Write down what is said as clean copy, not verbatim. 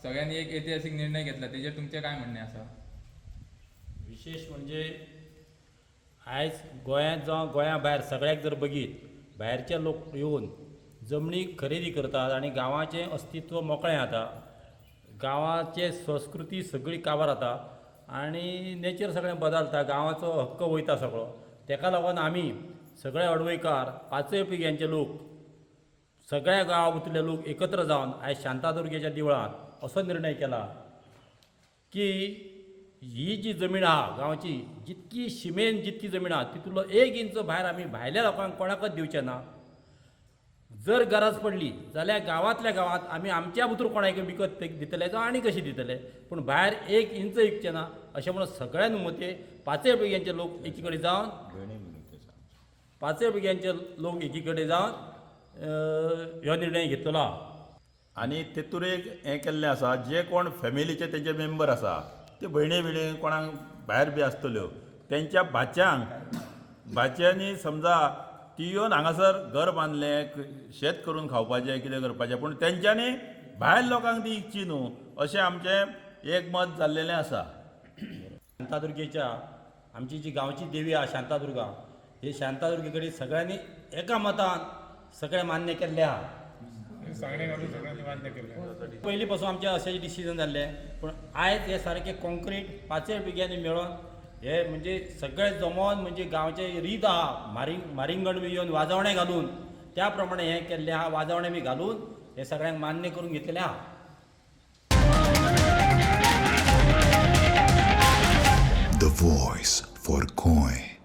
सगळ्यांनी एक ऐतिहासिक निर्णय घेतला, त्याच्यावर तुमचे काय म्हणणे असा? विशेष म्हणजे आयज गोंयांत जावं गोंया भायर सगळ्याक जर बघीत भायरचे लोक येवन जमनी खरेदी करतात आनी गांवाचें अस्तित्व मोकळें जाता, गांवाचे संस्कृती सगळी काबार जाता आनी नेचर सगळें बदलता, गांवाचो हक्क वयता सगळो. तेका लागून आमी सगळे अडवयकार पांचय पिळग्यांचे लोक सगळ्या गांवांतले लोक एकत्र जावन आयज शांतादुर्गेच्या देवळांत असो निर्णय केला की ही जी जमीन आहा गांवची, जितकी शिमेन जितकी जमीन आहा तितूंतलो 1 इंच भायर आमी भायल्या लोकांक कोणाकच दिवचे ना. जर गरज पडली जाल्यार गांवांतल्या गांवांत आमी आमच्या भितर कोणाक विकत दितले जावं आनी कशी दितले, पूण भायर 1 इंच विकचे ना अशें म्हणून सगळ्यान मते पांचय पिळग्यांचे लोक एकी कडेन जावन ह्यो निर्णय घेतलो. आनी तेतूर एक हें केल्लें आसा, जे कोण फॅमिलीचे तेजे मेंबर आसा ते भयणी बिणी कोणाक भायर बी आसतल्यो तेंच्या भाच्यांनी समजा ती येवन हांगासर घर बांदलें, शेत करून खावपाचें कितें करपाचें, पूण तेंच्यांनी भायर लोकांक ती इच्ची न्हू अशें आमचें एक मत जाल्लेलें आसा. शांतादुर्गेच्या आमची जी गांवची देवी आहा शांतादुर्गा, हे शांतादुर्गे कडेन सगळ्यांनी एका मतान सगळें मान्य केल्लें आहा. पयलीं पासून आमचें अशें डिसिजन जाल्लें, पूण आयज हे सारकें कॉन्क्रीट पांचय पिळग्यांनी मेळोन हे म्हणजे सगळे जमोन म्हणजे गांवचे रीत आहा मारिंगण बी येवन वाजवणे घालून त्या प्रमाणे हें केल्लें आहा, वाजवणे बी घालून हे सगळ्यांक मान्य करून घेतलेलें आहा. The voice for Coin.